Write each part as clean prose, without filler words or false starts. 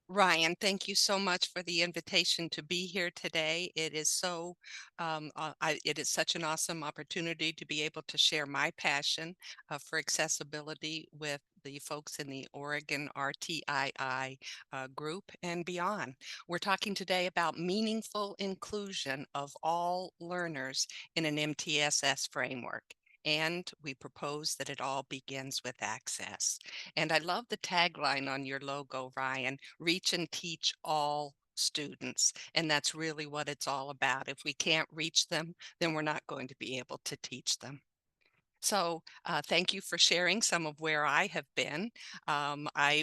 Ryan, thank you so much for the invitation to be here today. It is such an awesome opportunity to be able to share my passion for accessibility with the folks in the Oregon RTII group and beyond. We're talking today about meaningful inclusion of all learners in an MTSS framework. And we propose that it all begins with access. And I love the tagline on your logo, Ryan, reach and teach all students. And that's really what it's all about. If we can't reach them, then we're not going to be able to teach them. So thank you for sharing some of where I have been.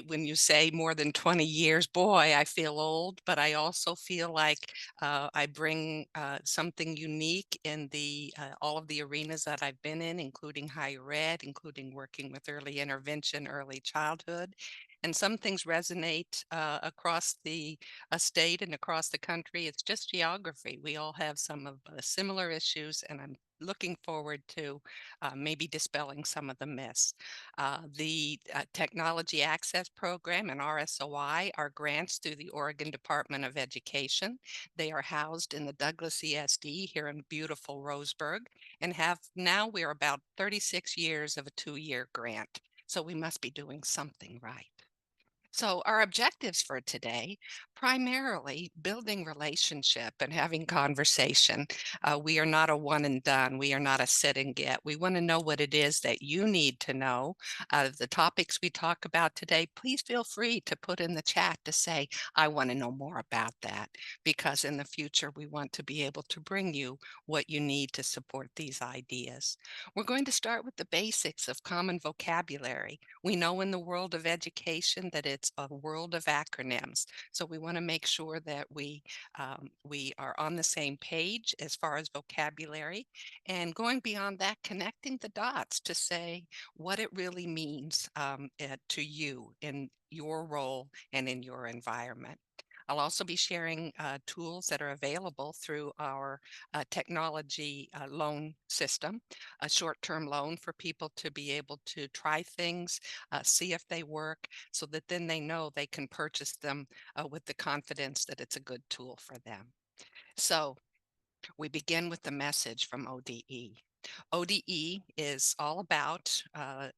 When you say more than 20 years, boy, I feel old, but I also feel like I bring something unique in all of the arenas that I've been in, including higher ed, including working with early intervention, early childhood. And some things resonate across the state and across the country. It's just geography. We all have some of similar issues, and I'm looking forward to maybe dispelling some of the myths. The Technology Access Program and RSOI are grants through the Oregon Department of Education. They are housed in the Douglas ESD here in beautiful Roseburg and we're about 36 years of a 2-year grant. So we must be doing something right. So our objectives for today, primarily building relationship and having conversation. We are not a one and done. We are not a sit and get. We want to know what it is that you need to know. The topics we talk about today, please feel free to put in the chat to say, I want to know more about that, because in the future, we want to be able to bring you what you need to support these ideas. We're going to start with the basics of common vocabulary. We know in the world of education that it's a world of acronyms. So we want to make sure that we are on the same page as far as vocabulary, and going beyond that, connecting the dots to say what it really means to you in your role and in your environment. I'll also be sharing tools that are available through our technology loan system, a short-term loan for people to be able to try things, see if they work, so that then they know they can purchase them with the confidence that it's a good tool for them. So we begin with the message from ODE. ODE is all about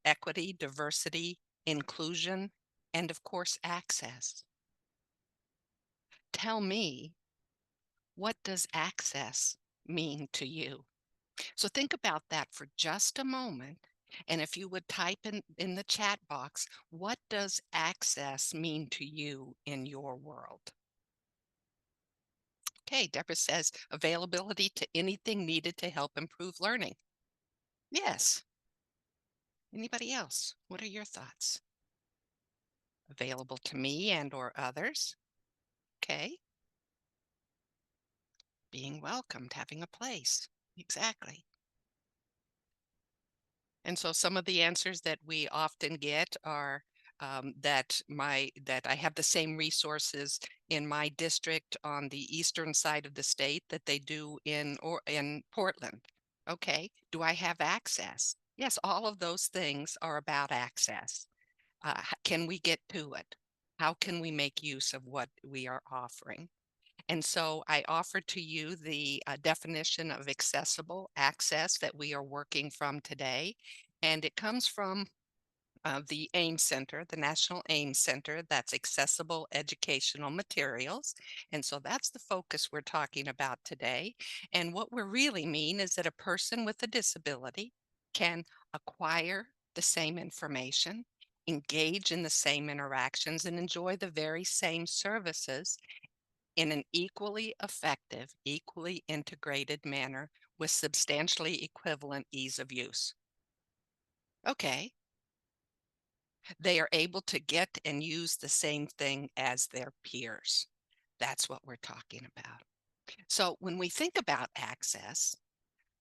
equity, diversity, inclusion, and of course, access. Tell me, what does access mean to you? So think about that for just a moment. And if you would type in the chat box, what does access mean to you in your world? Okay, Deborah says availability to anything needed to help improve learning. Yes. Anybody else? What are your thoughts? Available to me and or others. Okay. Being welcomed, having a place. Exactly. And so some of the answers that we often get are that I have the same resources in my district on the eastern side of the state that they do in Portland. Okay, do I have access? Yes, all of those things are about access. Can we get to it? How can we make use of what we are offering? And so I offer to you the definition of accessible access that we are working from today. And it comes from the AIM Center, the National AIM Center, that's Accessible Educational Materials. And so that's the focus we're talking about today. And what we really mean is that a person with a disability can acquire the same information, engage in the same interactions, and enjoy the very same services in an equally effective, equally integrated manner with substantially equivalent ease of use. Okay, they are able to get and use the same thing as their peers. That's what we're talking about. So when we think about access,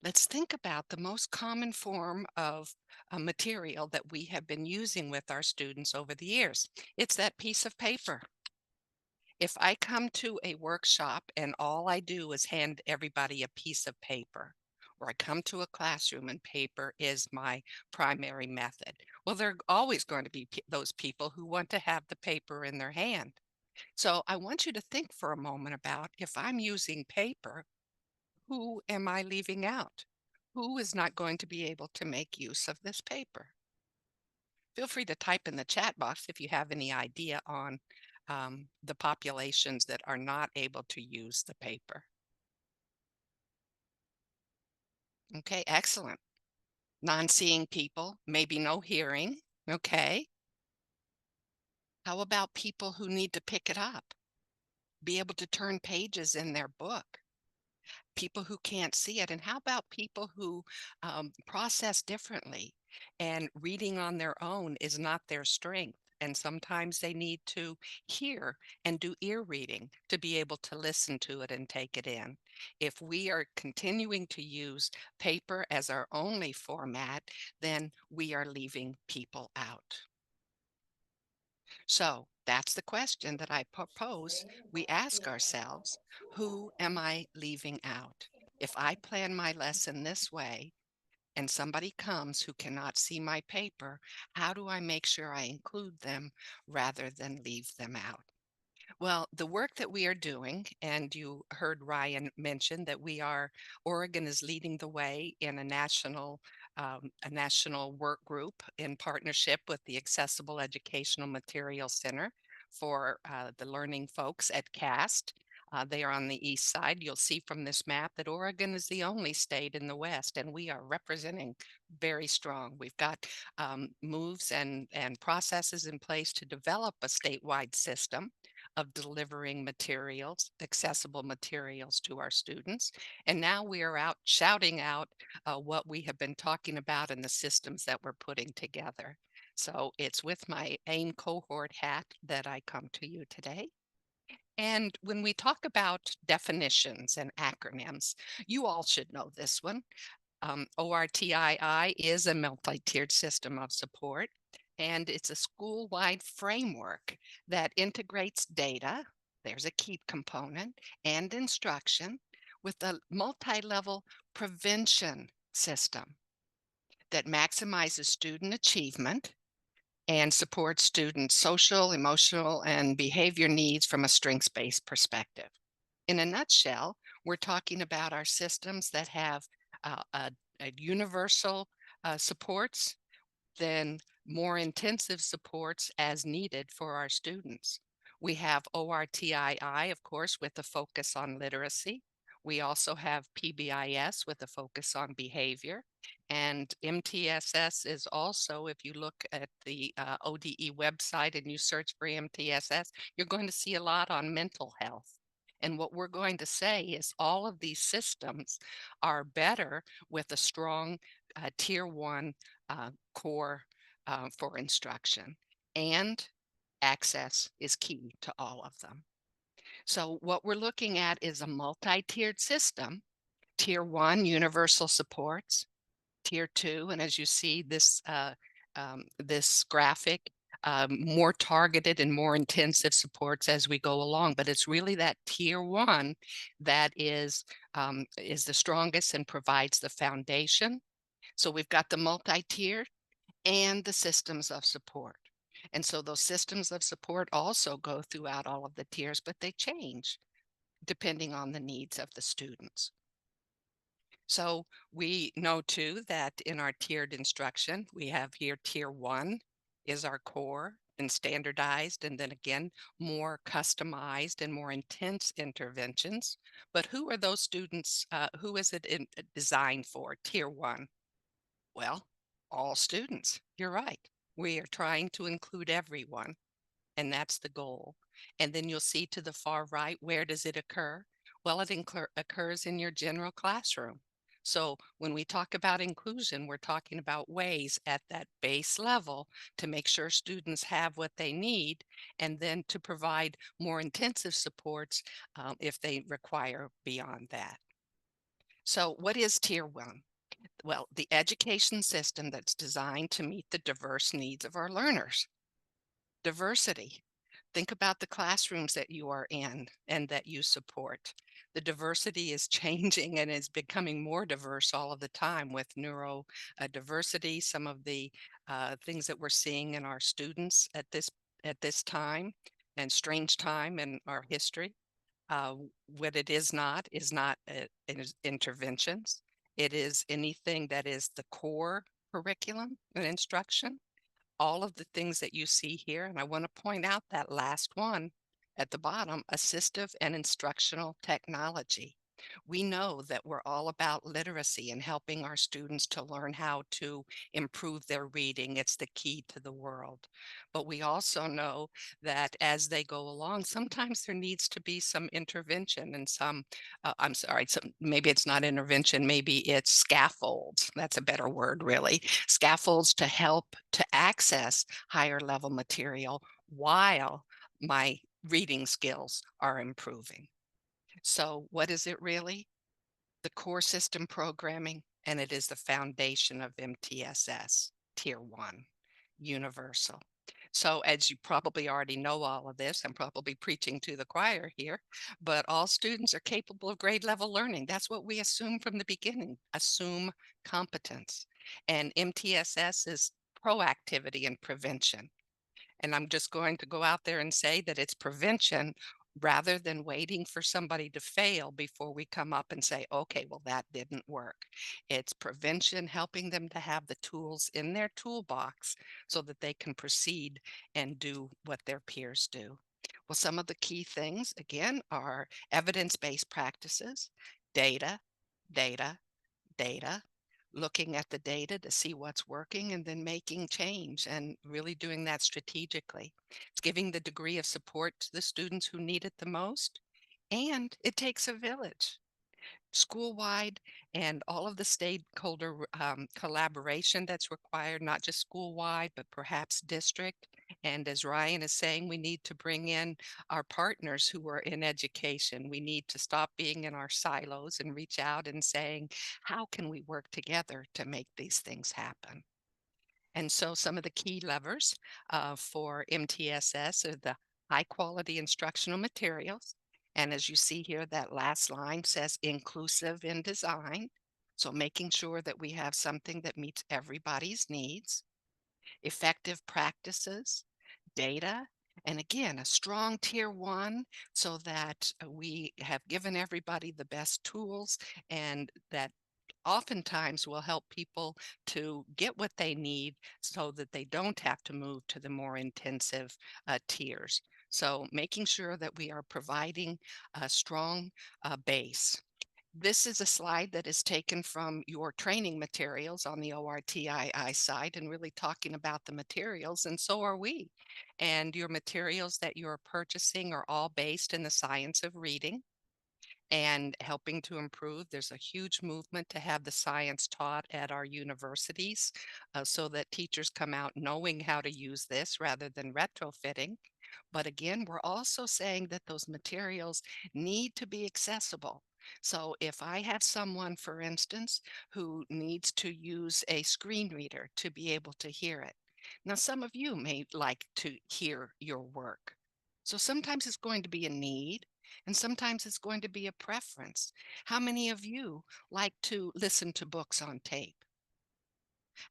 let's think about the most common form of material that we have been using with our students over the years. It's that piece of paper. If I come to a workshop and all I do is hand everybody a piece of paper, or I come to a classroom and paper is my primary method, well, there are always going to be those people who want to have the paper in their hand. So I want you to think for a moment about if I'm using paper, who am I leaving out? Who is not going to be able to make use of this paper? Feel free to type in the chat box if you have any idea on the populations that are not able to use the paper. Okay, excellent. Non-seeing people, maybe no hearing. Okay. How about people who need to pick it up, be able to turn pages in their book? People who can't see it. And how about people who process differently and reading on their own is not their strength? And sometimes they need to hear and do ear reading to be able to listen to it and take it in. If we are continuing to use paper as our only format, then we are leaving people out. So that's the question that I propose we ask ourselves. Who am I leaving out? If I plan my lesson this way and somebody comes who cannot see my paper, how do I make sure I include them rather than leave them out? Well, the work that we are doing, and you heard Ryan mention that Oregon is leading the way in a national work group in partnership with the Accessible Educational Material Center for the learning folks at CAST. They are on the east side. You'll see from this map that Oregon is the only state in the west, and we are representing very strong. We've got moves and processes in place to develop a statewide system of delivering materials, accessible materials to our students. And now we are out shouting out what we have been talking about and the systems that we're putting together. So it's with my AIM cohort hat that I come to you today. And when we talk about definitions and acronyms, you all should know this one. ORTII is a multi-tiered system of support, and it's a school-wide framework that integrates data, there's a key component, and instruction with a multi-level prevention system that maximizes student achievement and supports students' social, emotional, and behavior needs from a strengths-based perspective. In a nutshell, we're talking about our systems that have a universal supports, then more intensive supports as needed for our students. We have ORTII, of course, with a focus on literacy. We also have PBIS with a focus on behavior. And MTSS is also, if you look at the ODE website and you search for MTSS, you're going to see a lot on mental health. And what we're going to say is all of these systems are better with a strong tier one core for instruction, and access is key to all of them. So what we're looking at is a multi-tiered system. Tier one, universal supports. Tier two, and as you see this graphic, more targeted and more intensive supports as we go along. But it's really that tier one that is the strongest and provides the foundation. So we've got the multi-tier and the systems of support. And so those systems of support also go throughout all of the tiers, but they change depending on the needs of the students. So we know too that in our tiered instruction, we have here tier one is our core and standardized, and then again, more customized and more intense interventions. But who are those students? Who is it designed for? Tier one. Well, all students. You're right. We are trying to include everyone, and that's the goal. And then you'll see to the far right, where does it occur? Well, it occurs in your general classroom. So when we talk about inclusion, we're talking about ways at that base level to make sure students have what they need, and then to provide more intensive supports if they require beyond that. So what is tier one? Well, the education system that's designed to meet the diverse needs of our learners. Diversity. Think about the classrooms that you are in and that you support. The diversity is changing and is becoming more diverse all of the time with neurodiversity, some of the things that we're seeing in our students at this time. and strange time in our history. Uh, what it is not interventions. It is anything that is the core curriculum and instruction, all of the things that you see here. And I want to point out that last one at the bottom, assistive and instructional technology. We know that we're all about literacy and helping our students to learn how to improve their reading. It's the key to the world. But we also know that as they go along, sometimes there needs to be some intervention and I'm sorry, maybe it's not intervention, maybe it's scaffolds. That's a better word, really. Scaffolds to help to access higher level material while my reading skills are improving. So what is it really? The core system programming, and it is the foundation of MTSS, Tier 1, universal. So as you probably already know all of this, I'm probably preaching to the choir here, but all students are capable of grade level learning. That's what we assume from the beginning, assume competence. And MTSS is proactivity and prevention. And I'm just going to go out there and say that it's prevention rather than waiting for somebody to fail before we come up and say, okay, well, that didn't work. It's prevention, helping them to have the tools in their toolbox so that they can proceed and do what their peers do. Well, some of the key things, again, are evidence-based practices, data, data, data, looking at the data to see what's working and then making change and really doing that strategically. It's giving the degree of support to the students who need it the most. And it takes a village, school-wide, and all of the stakeholder collaboration that's required, not just school-wide, but perhaps district. And as Ryan is saying, we need to bring in our partners who are in education. We need to stop being in our silos and reach out and saying, how can we work together to make these things happen? And so some of the key levers for MTSS are the high quality instructional materials. And as you see here, that last line says inclusive in design. So making sure that we have something that meets everybody's needs, effective practices, data, and again, a strong tier one so that we have given everybody the best tools and that oftentimes will help people to get what they need so that they don't have to move to the more intensive tiers. So making sure that we are providing a strong base. This is a slide that is taken from your training materials on the ORTII side and really talking about the materials, and so are we. And your materials that you're purchasing are all based in the science of reading and helping to improve. There's a huge movement to have the science taught at our universities so that teachers come out knowing how to use this rather than retrofitting. But again, we're also saying that those materials need to be accessible. So if I have someone, for instance, who needs to use a screen reader to be able to hear it. Now, some of you may like to hear your work. So sometimes it's going to be a need and sometimes it's going to be a preference. How many of you like to listen to books on tape?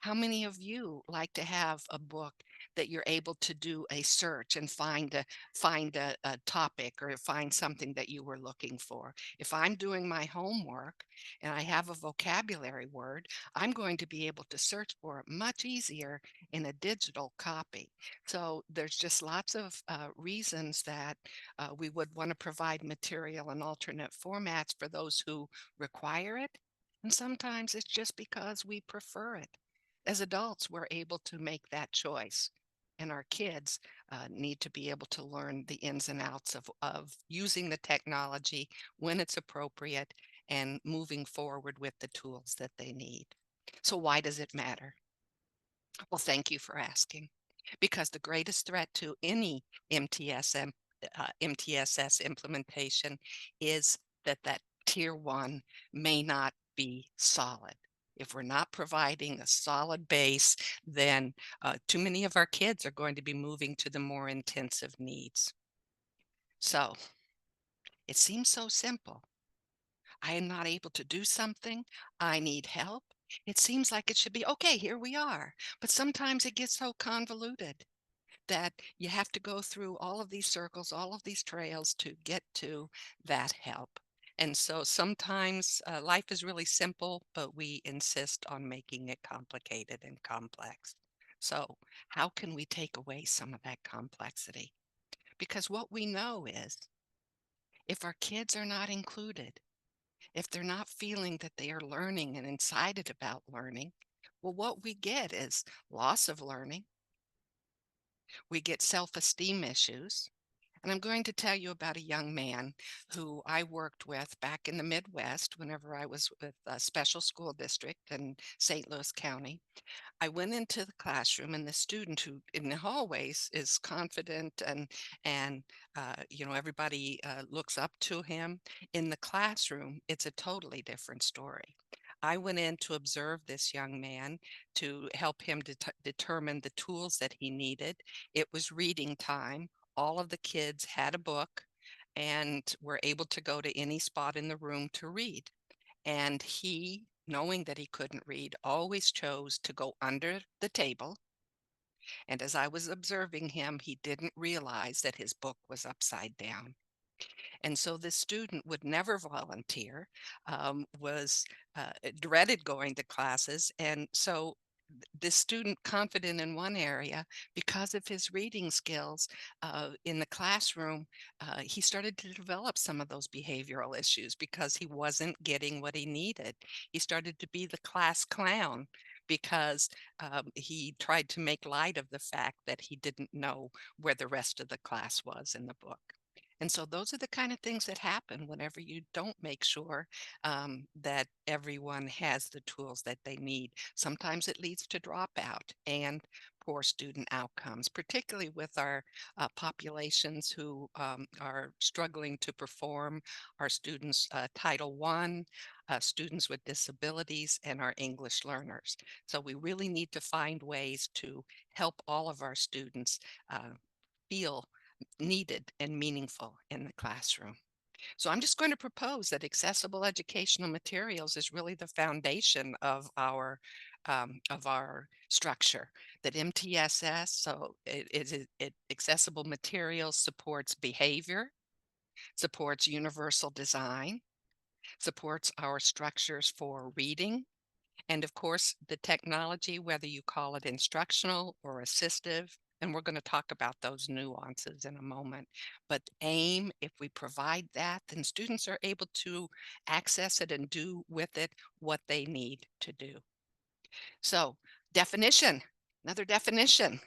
How many of you like to have a book that you're able to do a search and find a topic or find something that you were looking for? If I'm doing my homework and I have a vocabulary word, I'm going to be able to search for it much easier in a digital copy. So there's just lots of reasons that we would want to provide material in alternate formats for those who require it. And sometimes it's just because we prefer it. As adults, we're able to make that choice. And our kids need to be able to learn the ins and outs of using the technology when it's appropriate and moving forward with the tools that they need. So why does it matter? Well, thank you for asking. Because the greatest threat to any MTSS implementation is that tier one may not be solid. If we're not providing a solid base, then too many of our kids are going to be moving to the more intensive needs. So it seems so simple. I am not able to do something. I need help. It seems like it should be, okay, here we are. But sometimes it gets so convoluted. that you have to go through all of these circles, all of these trails to get to that help. And so sometimes life is really simple, but we insist on making it complicated and complex. So, how can we take away some of that complexity? Because what we know is if our kids are not included, if they're not feeling that they are learning and excited about learning, well, what we get is loss of learning. We get self esteem issues. And I'm going to tell you about a young man who I worked with back in the Midwest whenever I was with a special school district in St. Louis County. I went into the classroom, and the student who in the hallways is confident and everybody looks up to him. In the classroom, it's a totally different story. I went in to observe this young man to help him determine the tools that he needed. It was reading time. All of the kids had a book and were able to go to any spot in the room to read. And he, knowing that he couldn't read, always chose to go under the table. And as I was observing him, he didn't realize that his book was upside down. And so this student would never volunteer, was dreaded going to classes. And so this student, confident in one area, because of his reading skills in the classroom, he started to develop some of those behavioral issues because he wasn't getting what he needed. He started to be the class clown because he tried to make light of the fact that he didn't know where the rest of the class was in the book. And so those are the kind of things that happen whenever you don't make sure that everyone has the tools that they need. Sometimes it leads to dropout and poor student outcomes, particularly with our populations who are struggling to perform, our students Title I, students with disabilities, and our English learners. So we really need to find ways to help all of our students feel needed and meaningful in the classroom. So I'm just going to propose that accessible educational materials is really the foundation of our structure. That MTSS, so accessible materials supports behavior, supports universal design, supports our structures for reading, and of course, the technology, whether you call it instructional or assistive, and we're going to talk about those nuances in a moment. But AIM, if we provide that, then students are able to access it and do with it what they need to do. So, definition, another definition.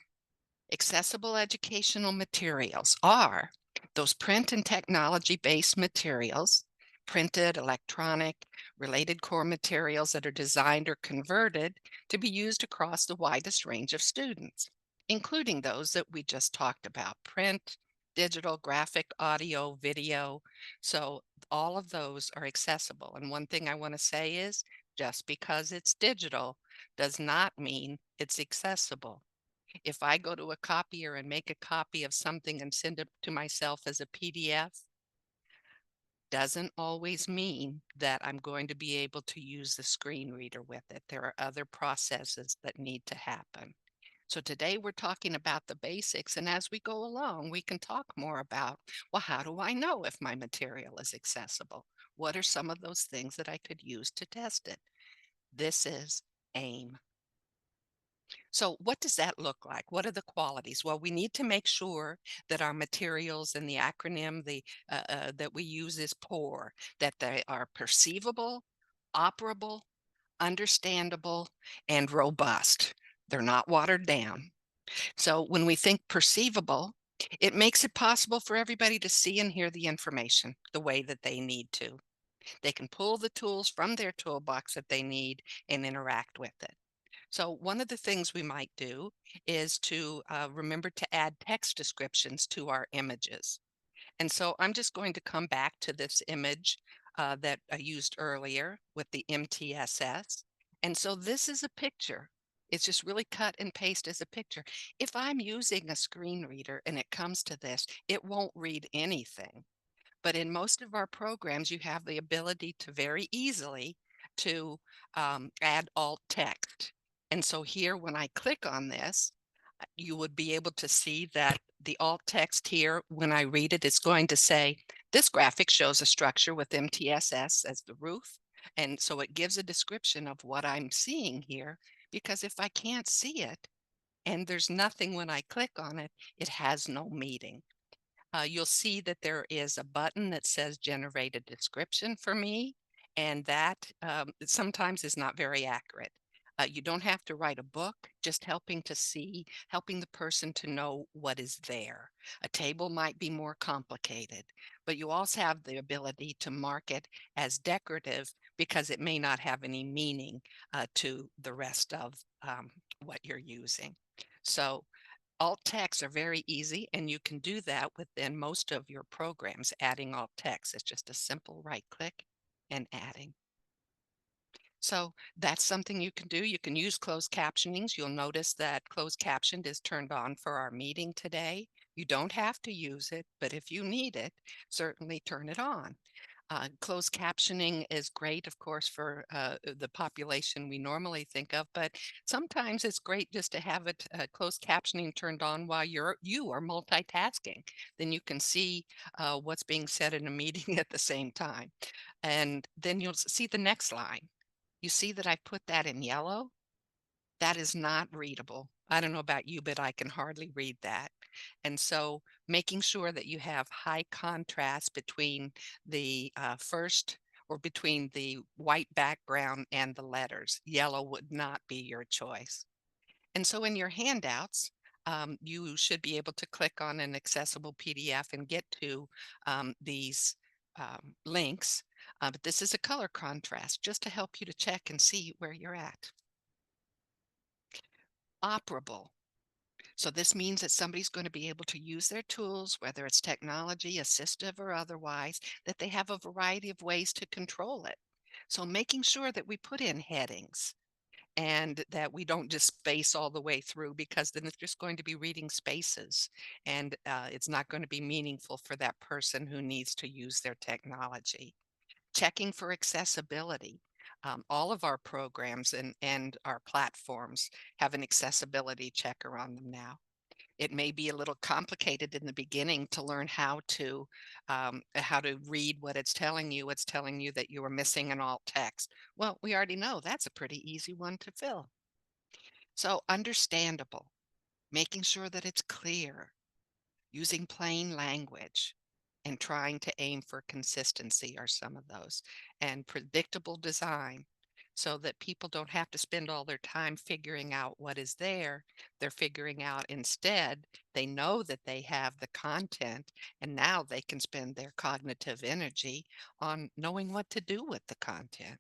Accessible educational materials are those print and technology-based materials, printed, electronic, related core materials that are designed or converted to be used across the widest range of students, including those that we just talked about, print, digital, graphic, audio, video. So all of those are accessible. And one thing I want to say is just because it's digital does not mean it's accessible. If I go to a copier and make a copy of something and send it to myself as a PDF, doesn't always mean that I'm going to be able to use the screen reader with it. There are other processes that need to happen. So today we're talking about the basics, and as we go along, we can talk more about, well, how do I know if my material is accessible? What are some of those things that I could use to test it? This is AIM. So what does that look like? What are the qualities? Well, we need to make sure that our materials and the acronym that we use is POUR, that they are perceivable, operable, understandable, and robust. They're not watered down. So when we think perceivable, it makes it possible for everybody to see and hear the information the way that they need to. They can pull the tools from their toolbox that they need and interact with it. So one of the things we might do is to remember to add text descriptions to our images. And so I'm just going to come back to this image that I used earlier with the MTSS. And so this is a picture. It's just really cut and paste as a picture. If I'm using a screen reader and it comes to this, it won't read anything. But in most of our programs, you have the ability to very easily to add alt text. And so here, when I click on this, You would be able to see that the alt text here, when I read it, it's going to say, this graphic shows a structure with MTSS as the roof. And so it gives a description of what I'm seeing here, because if I can't see it and there's nothing when I click on it, it has no meaning. You'll see that there is a button that says generate a description for me, and that sometimes is not very accurate. You don't have to write a book, just helping the person to know what is there. A table might be more complicated, but you also have the ability to mark it as decorative because it may not have any meaning to the rest of what you're using. So alt texts are very easy, and you can do that within most of your programs. Adding alt text is just a simple right click and adding. So that's something you can do. You can use closed captionings. You'll notice that closed captioned is turned on for our meeting today. You don't have to use it, but if you need it, certainly turn it on. Closed captioning is great, of course, for the population we normally think of, but sometimes it's great just to have it closed captioning turned on while you are multitasking. Then you can see what's being said in a meeting at the same time. And then you'll see the next line. You see that I put that in yellow? That is not readable. I don't know about you, but I can hardly read that. And so making sure that you have high contrast between the first or between the white background and the letters. Yellow would not be your choice. And so in your handouts, you should be able to click on an accessible PDF and get to these links. But this is a color contrast just to help you to check and see where you're at. Operable. So this means that somebody's going to be able to use their tools, whether it's technology, assistive or otherwise, that they have a variety of ways to control it. So making sure that we put in headings and that we don't just space all the way through, because then it's just going to be reading spaces, and it's not going to be meaningful for that person who needs to use their technology. Checking for accessibility. All of our programs and our platforms have an accessibility checker on them now. It may be a little complicated in the beginning to learn how to read what it's telling you. It's telling you that you are missing an alt text. Well, we already know that's a pretty easy one to fill. So understandable, making sure that it's clear, using plain language, and trying to aim for consistency are some of those, and predictable design, so that people don't have to spend all their time figuring out what is there. They're figuring out instead, they know that they have the content, and now they can spend their cognitive energy on knowing what to do with the content.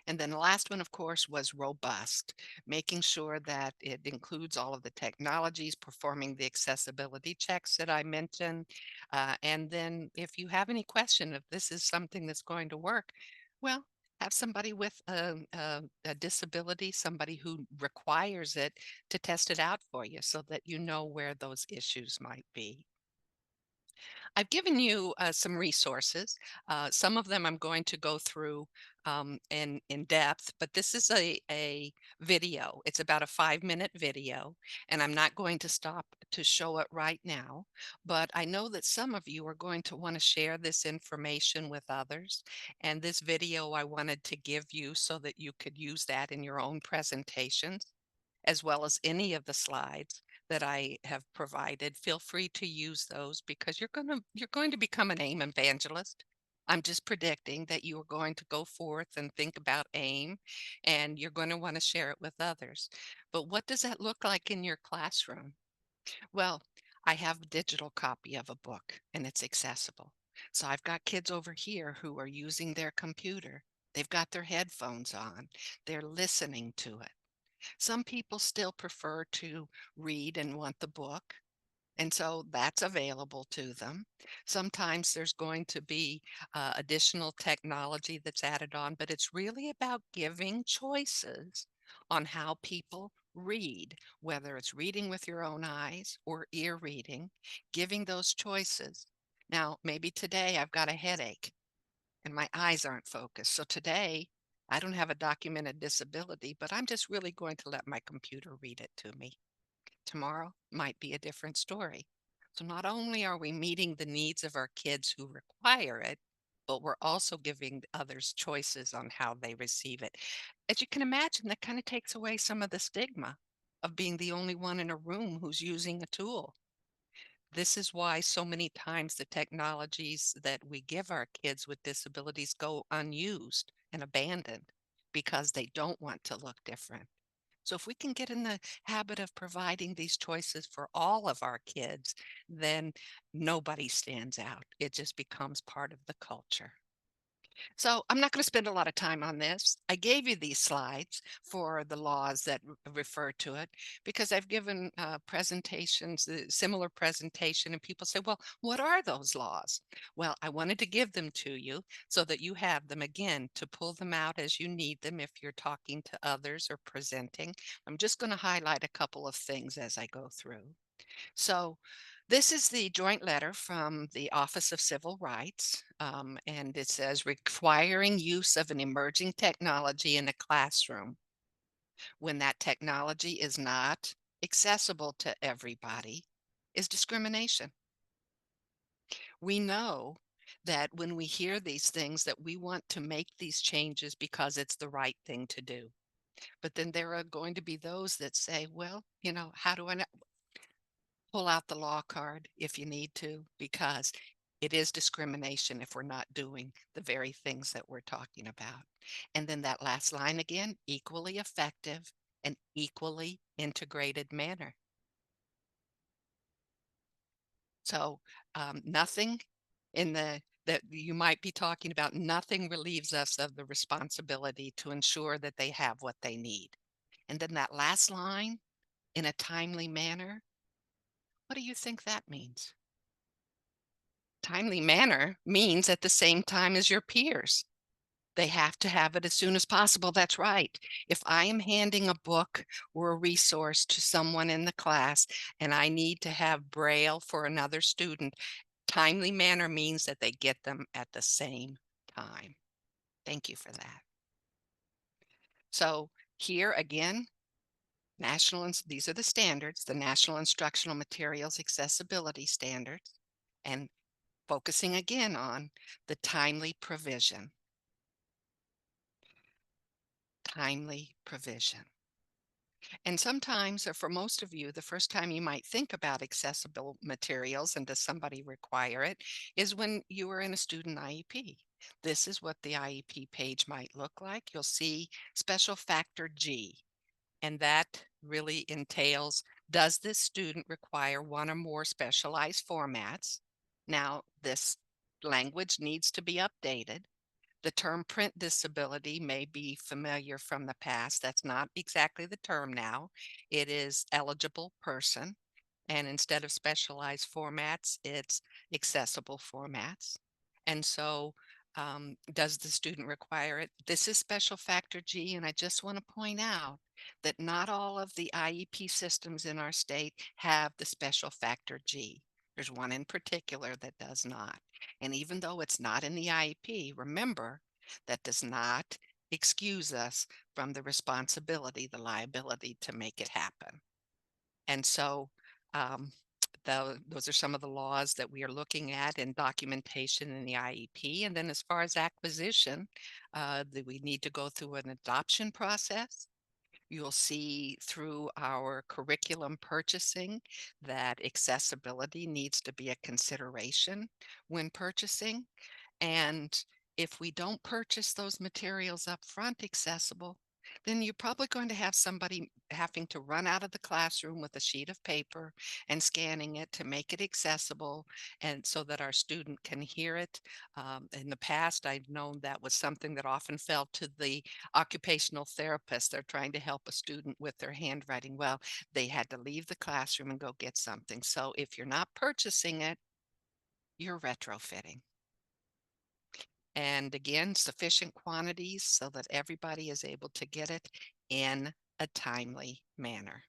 And then the last one, of course, was robust, making sure that it includes all of the technologies, performing the accessibility checks that I mentioned. And then if you have any question if this is something that's going to work, well, have somebody with a disability, somebody who requires it, to test it out for you so that you know where those issues might be. I've given you some resources. Some of them I'm going to go through in depth, but this is a video. It's about a 5-minute video, and I'm not going to stop to show it right now. But I know that some of you are going to want to share this information with others. And this video I wanted to give you so that you could use that in your own presentations, as well as any of the slides that I have provided. Feel free to use those, because you're going to become an AIM evangelist. I'm just predicting that you are going to go forth and think about AIM, and you're going to want to share it with others. But what does that look like in your classroom? Well, I have a digital copy of a book, and it's accessible. So I've got kids over here who are using their computer. They've got their headphones on. They're listening to it. Some people still prefer to read and want the book, and so that's available to them. Sometimes there's going to be additional technology that's added on, but it's really about giving choices on how people read, whether it's reading with your own eyes or ear reading, giving those choices. Now, maybe today I've got a headache and my eyes aren't focused. So today, I don't have a documented disability, but I'm just really going to let my computer read it to me. Tomorrow might be a different story. So not only are we meeting the needs of our kids who require it, but we're also giving others choices on how they receive it. As you can imagine, that kind of takes away some of the stigma of being the only one in a room who's using a tool. This is why so many times the technologies that we give our kids with disabilities go unused and abandoned because they don't want to look different. So if we can get in the habit of providing these choices for all of our kids, then nobody stands out. It just becomes part of the culture. So I'm not going to spend a lot of time on this. I gave you these slides for the laws that refer to it because I've given presentations, similar presentation, and people say, well, what are those laws? Well, I wanted to give them to you so that you have them again to pull them out as you need them if you're talking to others or presenting. I'm just going to highlight a couple of things as I go through. So this is the joint letter from the Office of Civil Rights, and it says requiring use of an emerging technology in a classroom when that technology is not accessible to everybody is discrimination. We know that when we hear these things that we want to make these changes because it's the right thing to do. But then there are going to be those that say, well, how do I know? Pull out the law card if you need to, because it is discrimination if we're not doing the very things that we're talking about. And then that last line again, equally effective and equally integrated manner. So nothing in the that you might be talking about, nothing relieves us of the responsibility to ensure that they have what they need. And then that last line, in a timely manner, what do you think that means? Timely manner means at the same time as your peers. They have to have it as soon as possible. That's right. If I am handing a book or a resource to someone in the class and I need to have Braille for another student, timely manner means that they get them at the same time. Thank you for that. So here again, these are the standards, the National Instructional Materials Accessibility Standards, and focusing again on the timely provision. Timely provision. And sometimes, or for most of you, the first time you might think about accessible materials and does somebody require it is when you are in a student IEP. This is what the IEP page might look like. You'll see special factor G, and that really entails, does this student require one or more specialized formats? Now, this language needs to be updated. The term print disability may be familiar from the past. That's not exactly the term now. It is eligible person. And instead of specialized formats, it's accessible formats. And so, does the student require it? This is special factor G. And I just want to point out that not all of the IEP systems in our state have the special factor G. There's one in particular that does not. And even though it's not in the IEP, remember that does not excuse us from the responsibility, the liability to make it happen. And so um, those are some of the laws that we are looking at in documentation in the IEP. And then as far as acquisition, we need to go through an adoption process. You'll see through our curriculum purchasing that accessibility needs to be a consideration when purchasing. And if we don't purchase those materials up front accessible, then you're probably going to have somebody having to run out of the classroom with a sheet of paper and scanning it to make it accessible and so that our student can hear it. In the past, I've known that was something that often fell to the occupational therapist. They're trying to help a student with their handwriting. Well, they had to leave the classroom and go get something. So if you're not purchasing it, you're retrofitting. And again, sufficient quantities so that everybody is able to get it in a timely manner.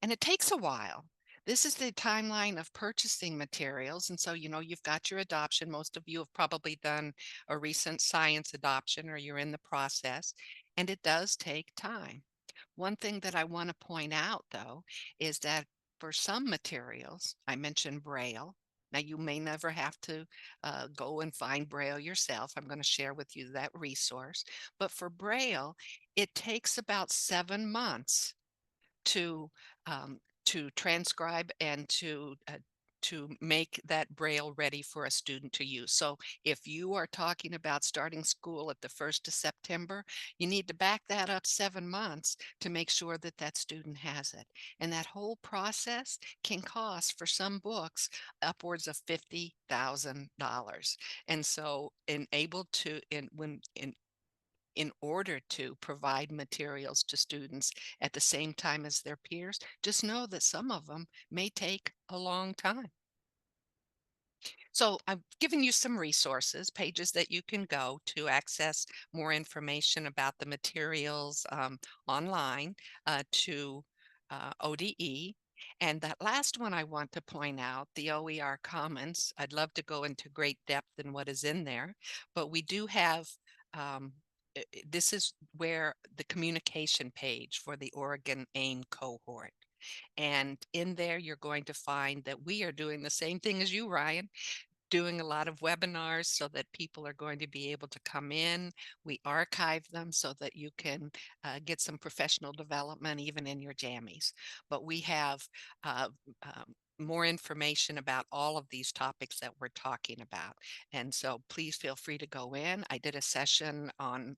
And it takes a while. This is the timeline of purchasing materials. And so, you've got your adoption. Most of you have probably done a recent science adoption or you're in the process, and it does take time. One thing that I want to point out, though, is that for some materials, I mentioned Braille. Now, you may never have to go and find Braille yourself. I'm going to share with you that resource. But for Braille, it takes about 7 months to transcribe and to make that braille ready for a student to use. So if you are talking about starting school at the 1st of September, you need to back that up 7 months to make sure that that student has it. And that whole process can cost for some books upwards of $50,000. And so in able to in order to provide materials to students at the same time as their peers, just know that some of them may take a long time. So I've given you some resources, pages that you can go to access more information about the materials online to ODE. And that last one I want to point out, the OER Commons, I'd love to go into great depth in what is in there, but we do have, um, this is where the communication page for the Oregon AIM cohort. And in there, you're going to find that we are doing the same thing as you, Ryan, doing a lot of webinars so that people are going to be able to come in. We archive them so that you can get some professional development even in your jammies. But we have uh, more information about all of these topics that we're talking about. And so please feel free to go in. I did a session on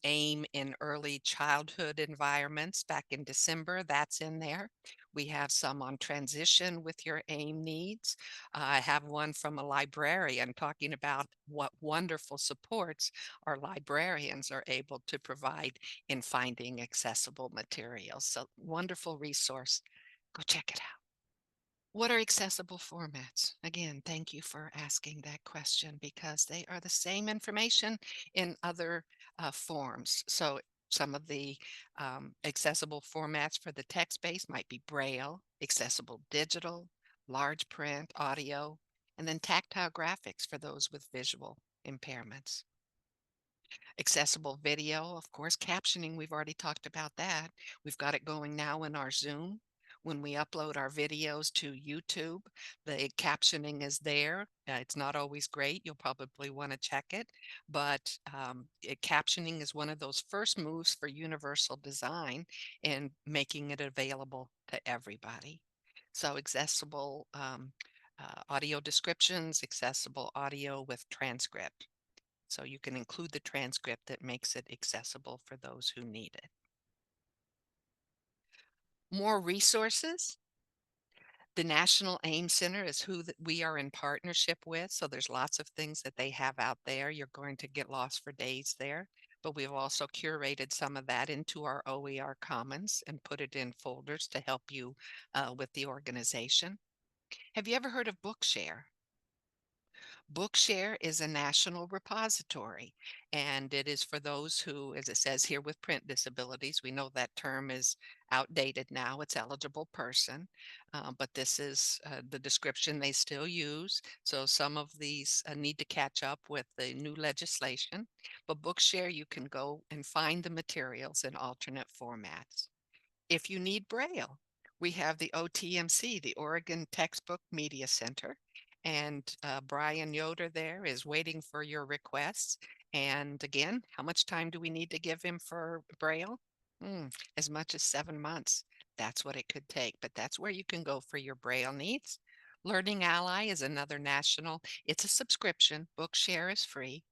AIM in early childhood environments back in December. That's in there. We have some on transition with your AIM needs. I have one from a librarian talking about what wonderful supports our librarians are able to provide in finding accessible materials. So wonderful resource. Go check it out. What are accessible formats? Again, thank you for asking that question because they are the same information in other forms. So some of the accessible formats for the text base might be Braille, accessible digital, large print, audio, and then tactile graphics for those with visual impairments. Accessible video, of course, captioning, we've already talked about that. We've got it going now in our Zoom. When we upload our videos to YouTube, the captioning is there. It's not always great. You'll probably want to check it, but captioning is one of those first moves for universal design and making it available to everybody. So accessible audio descriptions, accessible audio with transcript. So you can include the transcript that makes it accessible for those who need it. More resources. The National AIM Center is who we are in partnership with. So there's lots of things that they have out there. You're going to get lost for days there. But we've also curated some of that into our OER Commons and put it in folders to help you with the organization. Have you ever heard of Bookshare? Bookshare is a national repository, and it is for those who, as it says here, with print disabilities. We know that term is outdated now. It's eligible person, but this is the description they still use. So some of these need to catch up with the new legislation. But Bookshare, you can go and find the materials in alternate formats. If you need Braille, we have the OTMC, the Oregon Textbook Media Center, and Brian Yoder there is waiting for your requests. And again, how much time do we need to give him for Braille? As much as 7 months. That's what it could take, but that's where you can go for your Braille needs. Learning Ally is another national, it's a subscription. Bookshare is free.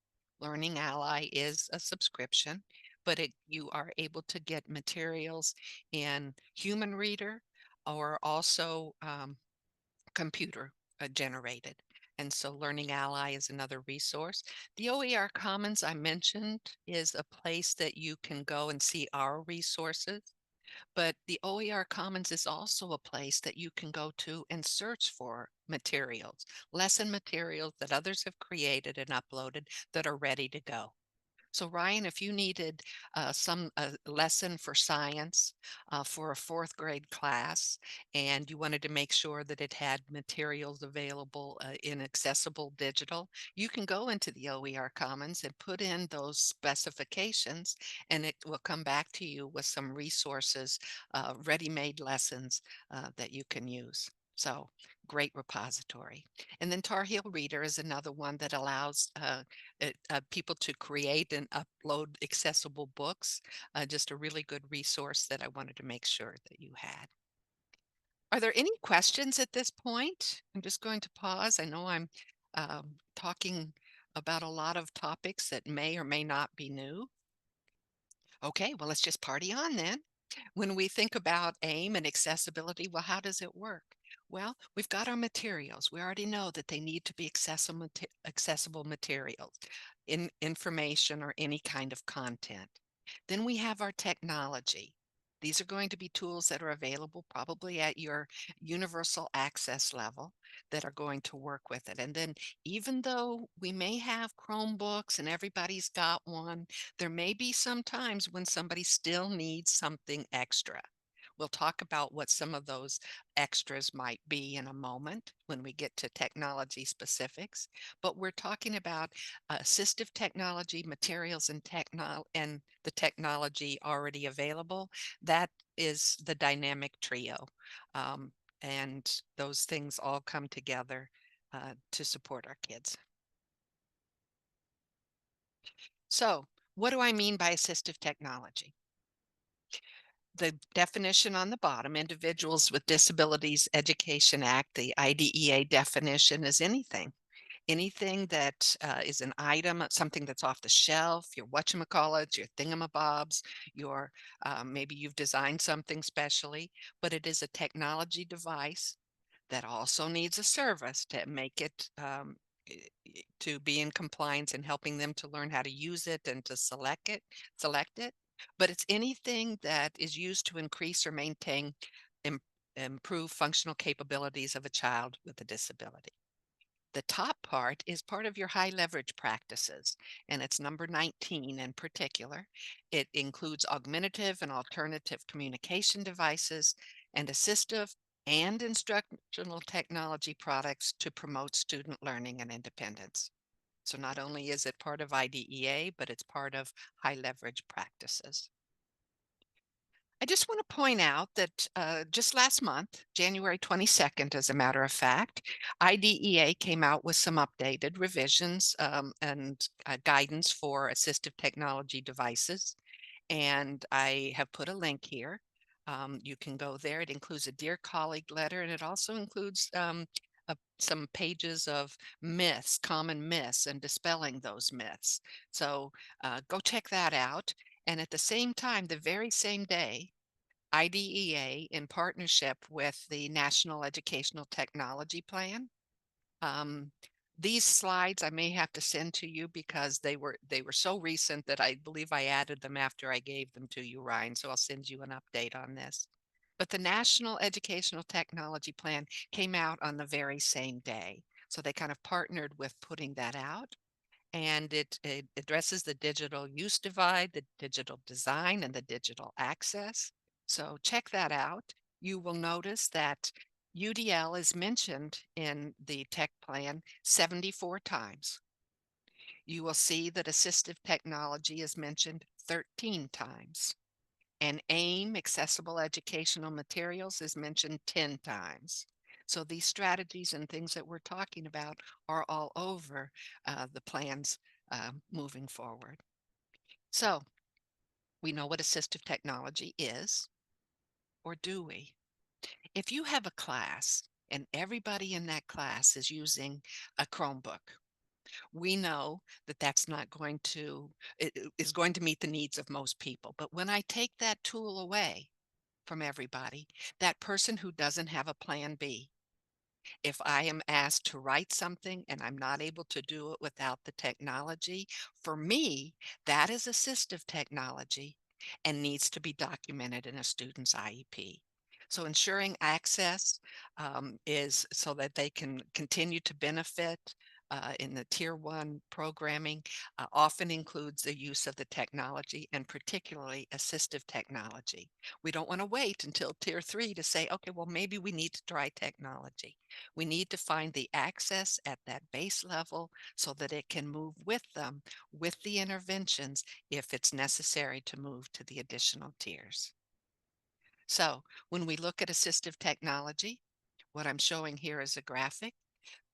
Learning Ally is a subscription, but you are able to get materials in human reader or also computer generated. And so Learning Ally is another resource. The OER Commons I mentioned is a place that you can go and see our resources. But the OER Commons is also a place that you can go to and search for materials, lesson materials that others have created and uploaded that are ready to go. So Ryan, if you needed some lesson for science for a fourth grade class, and you wanted to make sure that it had materials available in accessible digital, you can go into the OER Commons and put in those specifications, and it will come back to you with some resources, ready-made lessons that you can use. So great repository. And then Tar Heel Reader is another one that allows people to create and upload accessible books. Just a really good resource that I wanted to make sure that you had. Are there any questions at this point? I'm just going to pause. I know I'm talking about a lot of topics that may or may not be new. Okay, well, let's just party on then. When we think about AIM and accessibility, well, how does it work? Well, we've got our materials. We already know that they need to be accessible materials, information or any kind of content. Then we have our technology. These are going to be tools that are available probably at your universal access level that are going to work with it. And then even though we may have Chromebooks and everybody's got one, there may be some times when somebody still needs something extra. We'll talk about what some of those extras might be in a moment when we get to technology specifics. But we're talking about assistive technology, materials, and the technology already available. That is the dynamic trio. Um, and those things all come together to support our kids. So, what do I mean by assistive technology? The definition on the bottom, Individuals with Disabilities Education Act, the IDEA definition is anything that is an item, something that's off the shelf, your whatchamacallits, your thingamabobs, your maybe you've designed something specially, but it is a technology device that also needs a service to make it to be in compliance and helping them to learn how to use it and to select it. But it's anything that is used to increase or maintain im- improve functional capabilities of a child with a disability. The top part is part of your high leverage practices, and it's number 19 in particular. It includes augmentative and alternative communication devices and assistive and instructional technology products to promote student learning and independence. So not only is it part of IDEA, but it's part of high leverage practices. I just want to point out that just last month, January 22nd, as a matter of fact, IDEA came out with some updated revisions and guidance for assistive technology devices. And I have put a link here. You can go there. It includes a Dear Colleague letter, and it also includes some pages of myths, common myths, and dispelling those myths. So go check that out. And at the same time, the very same day, IDEA, in partnership with the National Educational Technology Plan. Um, these slides I may have to send to you because they were so recent that I believe I added them after I gave them to you, Ryan. So I'll send you an update on this. But the National Educational Technology Plan came out on the very same day. So they kind of partnered with putting that out, and it addresses the digital use divide, the digital design, and the digital access. So check that out. You will notice that UDL is mentioned in the tech plan 74 times. You will see that assistive technology is mentioned 13 times. And AIM, accessible educational materials, is mentioned 10 times. So these strategies and things that we're talking about are all over the plans moving forward. So we know what assistive technology is, or do we? If you have a class and everybody in that class is using a Chromebook, we know that that's not going to, it is going to meet the needs of most people. But when I take that tool away from everybody, that person who doesn't have a plan B, if I am asked to write something and I'm not able to do it without the technology, for me, that is assistive technology and needs to be documented in a student's IEP. So ensuring access is so that they can continue to benefit in the Tier 1 programming often includes the use of the technology and particularly assistive technology. We don't want to wait until Tier 3 to say, okay, well, maybe we need to try technology. We need to find the access at that base level so that it can move with them, with the interventions, if it's necessary to move to the additional tiers. So when we look at assistive technology, what I'm showing here is a graphic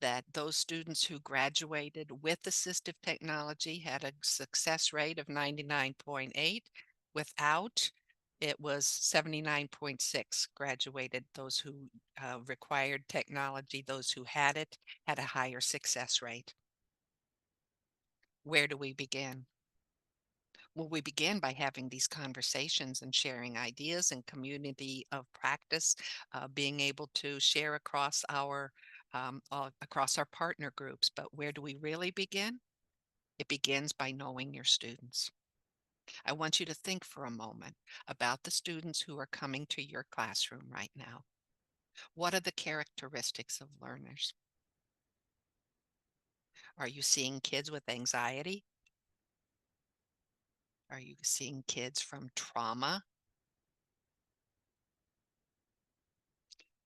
that those students who graduated with assistive technology had a success rate of 99.8. Without, it was 79.6 graduated. Those who required technology, those who had it, had a higher success rate. Where do we begin? Well, we begin by having these conversations and sharing ideas and community of practice, being able to share across our partner groups. But where do we really begin? It begins by knowing your students. I want you to think for a moment about the students who are coming to your classroom right now. What are the characteristics of learners? Are you seeing kids with anxiety? Are you seeing kids from trauma?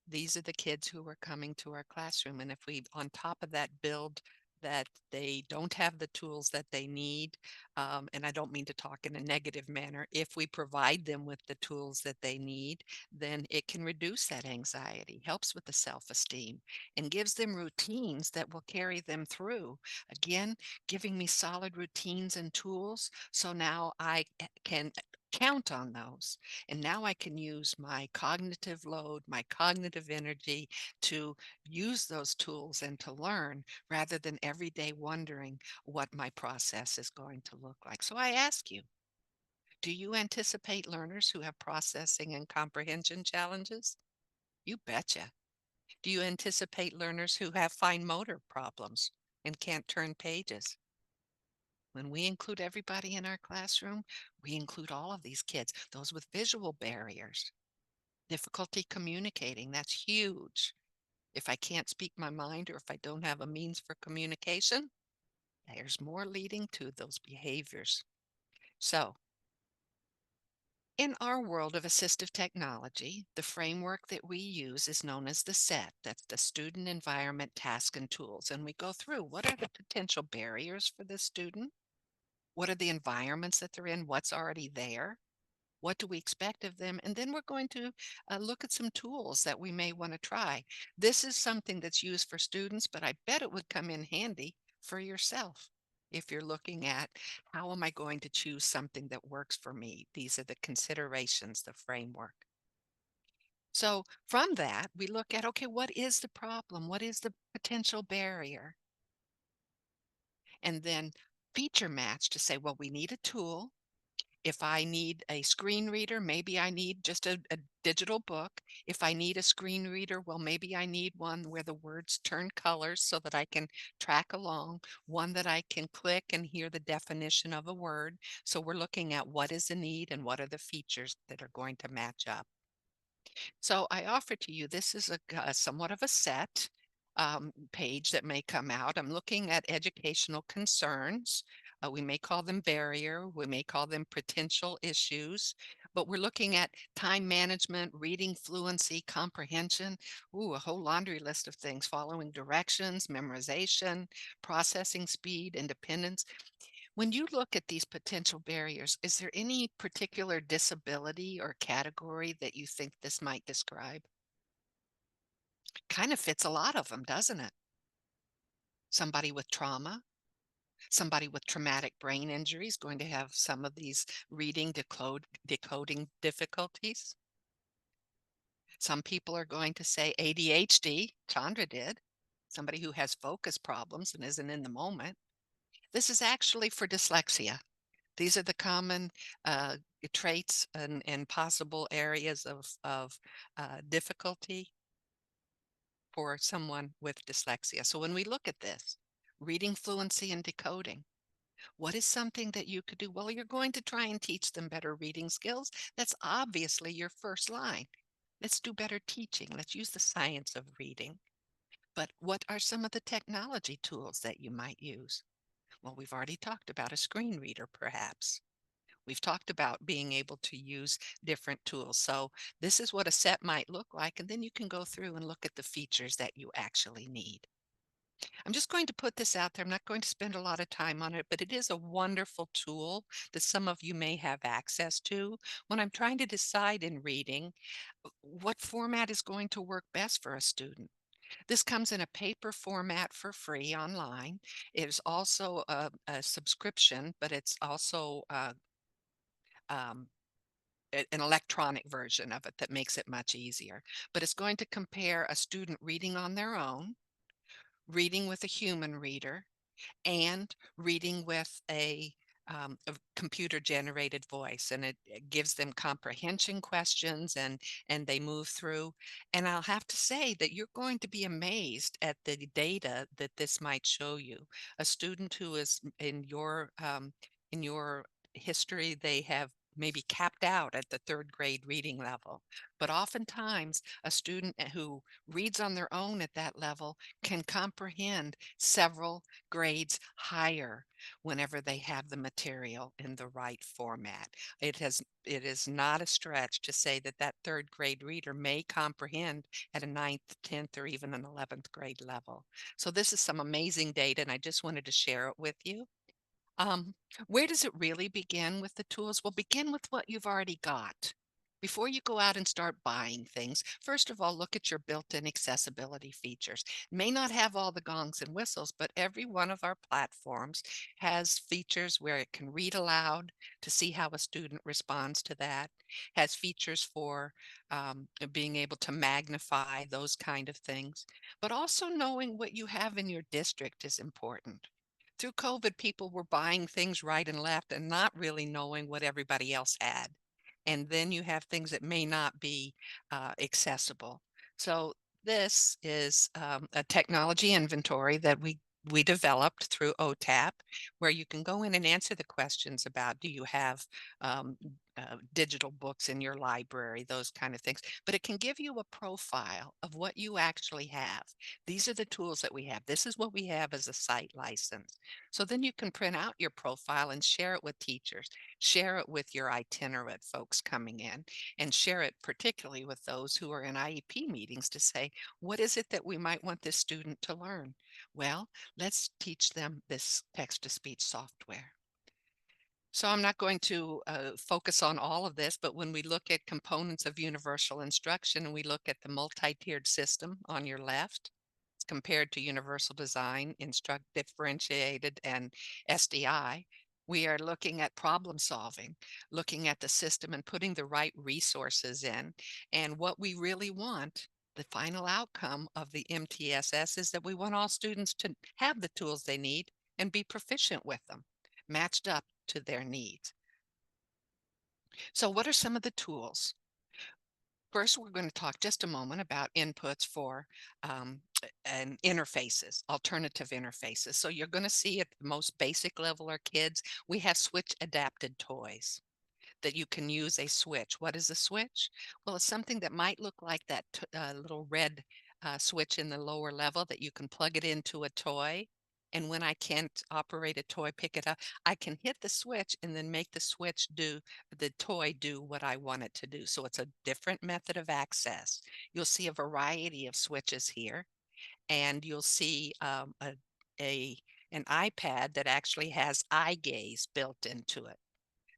These are the kids who are coming to our classroom. And if we, on top of that, build that they don't have the tools that they need, and I don't mean to talk in a negative manner, if we provide them with the tools that they need, then it can reduce that anxiety, helps with the self-esteem, and gives them routines that will carry them through. Again, giving me solid routines and tools, so now I can count on those. And now I can use my cognitive load, my cognitive energy to use those tools and to learn rather than every day wondering what my process is going to look like. So I ask you, do you anticipate learners who have processing and comprehension challenges? You betcha. Do you anticipate learners who have fine motor problems and can't turn pages? When we include everybody in our classroom, we include all of these kids, those with visual barriers, difficulty communicating, that's huge. If I can't speak my mind or if I don't have a means for communication, there's more leading to those behaviors. So, in our world of assistive technology, the framework that we use is known as the SET. That's the student, environment, task, and tools. And we go through what are the potential barriers for the student? What are the environments that they're in? What's already there? What do we expect of them? And then we're going to look at some tools that we may want to try. This is something that's used for students, but I bet it would come in handy for yourself. If you're looking at how am I going to choose something that works for me? These are the considerations, the framework. So from that, we look at, okay, what is the problem? What is the potential barrier? And then feature match to say, well, we need a tool. If I need a screen reader, maybe I need just a digital book. If I need a screen reader, well, maybe I need one where the words turn colors so that I can track along, one that I can click and hear the definition of a word. So we're looking at what is the need and what are the features that are going to match up. So I offer to you, this is a somewhat of a set page that may come out. I'm looking at educational concerns. We may call them barrier, we may call them potential issues, but we're looking at time management, reading fluency, comprehension, a whole laundry list of things, following directions, memorization, processing speed, independence. When you look at these potential barriers, is there any particular disability or category that you think this might describe? Kind of fits a lot of them, doesn't it? Somebody with trauma, somebody with traumatic brain injury is going to have some of these decoding difficulties. Some people are going to say ADHD, Chandra did, somebody who has focus problems and isn't in the moment. This is actually for dyslexia. These are the common traits and possible areas of difficulty for someone with dyslexia. So when we look at this, reading fluency and decoding, what is something that you could do? Well, you're going to try and teach them better reading skills. That's obviously your first line. Let's do better teaching. Let's use the science of reading. But what are some of the technology tools that you might use? Well, we've already talked about a screen reader, perhaps. We've talked about being able to use different tools. So this is what a set might look like, and then you can go through and look at the features that you actually need. I'm just going to put this out there. I'm not going to spend a lot of time on it, but it is a wonderful tool that some of you may have access to when I'm trying to decide in reading what format is going to work best for a student. This comes in a paper format for free online. It is also a subscription, but it's also um, an electronic version of it that makes it much easier. But it's going to compare a student reading on their own, reading with a human reader, and reading with a computer generated voice, and it gives them comprehension questions, and they move through. And I'll have to say that you're going to be amazed at the data that this might show you. A student who is in your history, they have maybe capped out at the third grade reading level, but oftentimes a student who reads on their own at that level can comprehend several grades higher whenever they have the material in the right format. It is not a stretch to say that that third grade reader may comprehend at a ninth, 10th, or even an 11th grade level. So this is some amazing data, and I just wanted to share it with you. Um, where does it really begin with the tools? Well, begin with what you've already got. Before you go out and start buying things, first of all, look at your built-in accessibility features. May not have all the gongs and whistles, but every one of our platforms has features where it can read aloud to see how a student responds to that, has features for being able to magnify those kind of things. But also knowing what you have in your district is important. Through COVID, people were buying things right and left and not really knowing what everybody else had. And then you have things that may not be accessible. So this is a technology inventory that we developed through OTAP, where you can go in and answer the questions about, do you have um, digital books in your library, those kind of things. But it can give you a profile of what you actually have. These are the tools that we have. This is what we have as a site license. So then you can print out your profile and share it with teachers, share it with your itinerant folks coming in, and share it particularly with those who are in IEP meetings to say, what is it that we might want this student to learn? Well, let's teach them this text-to-speech software. So I'm not going to focus on all of this, but when we look at components of universal instruction and we look at the multi-tiered system on your left, compared to universal design, instruct differentiated, and SDI, we are looking at problem solving, looking at the system and putting the right resources in. And what we really want, the final outcome of the MTSS, is that we want all students to have the tools they need and be proficient with them, matched up to their needs. So what are some of the tools? First, we're going to talk just a moment about inputs for and interfaces, alternative interfaces. So you're going to see at the most basic level, our kids, we have switch adapted toys that you can use a switch. What is a switch? Well, it's something that might look like that little red switch in the lower level that you can plug it into a toy. And when I can't operate a toy, pick it up, I can hit the switch and then make the toy do what I want it to do. So it's a different method of access. You'll see a variety of switches here, and you'll see a an iPad that actually has eye gaze built into it.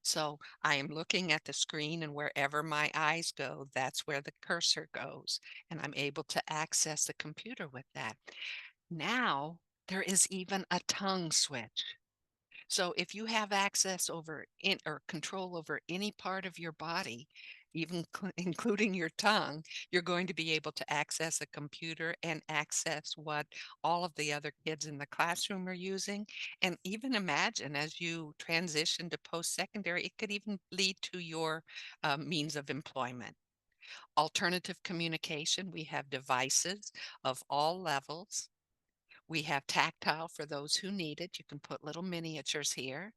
So I am looking at the screen, and wherever my eyes go, that's where the cursor goes. And I'm able to access the computer with that. Now there is even a tongue switch. So if you have access over in or control over any part of your body, even including your tongue, you're going to be able to access a computer and access what all of the other kids in the classroom are using. And even imagine as you transition to post-secondary, it could even lead to your means of employment. Alternative communication, we have devices of all levels. We have tactile for those who need it. You can put little miniatures here.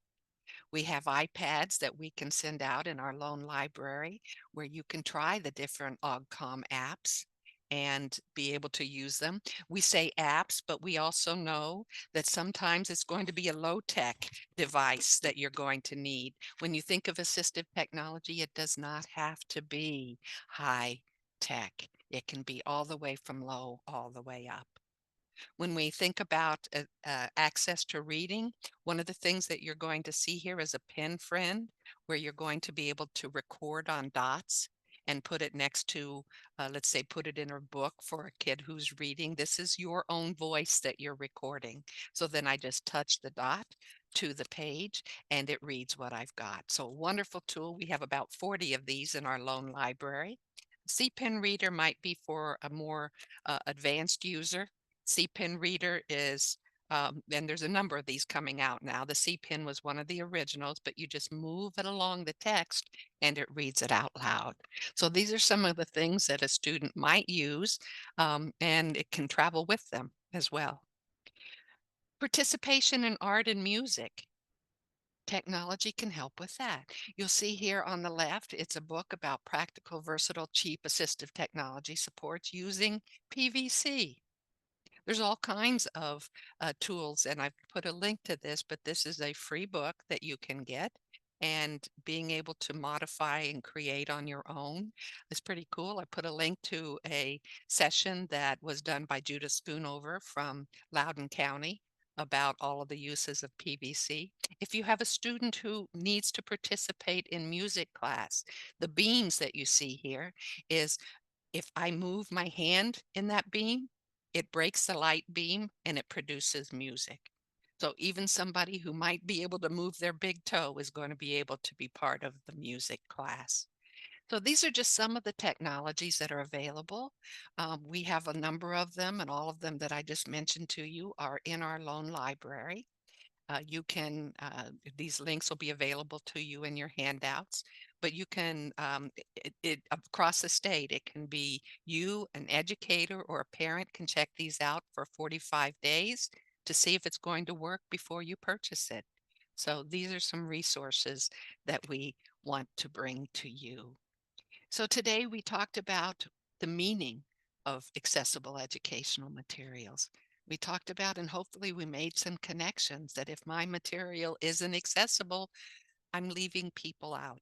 We have iPads that we can send out in our loan library where you can try the different OGCOM apps. and be able to use them. We say apps, but we also know that sometimes it's going to be a low-tech device that you're going to need. When you think of assistive technology, it does not have to be high tech. It can be all the way from low all the way up. When we think about access to reading, one of the things that you're going to see here is a pen friend, where you're going to be able to record on dots and put it next to, let's say, put it in a book for a kid who's reading. This is your own voice that you're recording. So then I just touch the dot to the page and it reads what I've got. So a wonderful tool. We have about 40 of these in our loan library. C-Pen Reader might be for a more advanced user. C-Pen Reader is, and there's a number of these coming out now. The C-Pen was one of the originals, but you just move it along the text and it reads it out loud. So these are some of the things that a student might use, and it can travel with them as well. Participation in art and music. Technology can help with that. You'll see here on the left, it's a book about practical, versatile, cheap assistive technology supports using PVC. There's all kinds of tools, and I've put a link to this, but this is a free book that you can get. And being able to modify and create on your own is pretty cool. I put a link to a session that was done by Judith Schoonover from Loudoun County about all of the uses of PVC. If you have a student who needs to participate in music class, the beams that you see here is if I move my hand in that beam, it breaks the light beam and it produces music. So even somebody who might be able to move their big toe is going to be able to be part of the music class. So these are just some of the technologies that are available. We have a number of them, and all of them that I just mentioned to you are in our loan library. You can, these links will be available to you in your handouts, but you can, across the state, it can be you, an educator, or a parent can check these out for 45 days to see if it's going to work before you purchase it. So these are some resources that we want to bring to you. So today we talked about the meaning of accessible educational materials. We talked about, and hopefully we made some connections, that if my material isn't accessible, I'm leaving people out,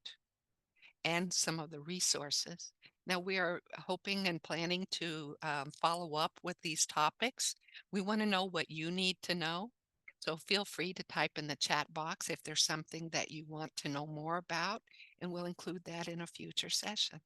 and some of the resources. Now we are hoping and planning to follow up with these topics. We want to know what you need to know. So feel free to type in the chat box if there's something that you want to know more about, and we'll include that in a future session.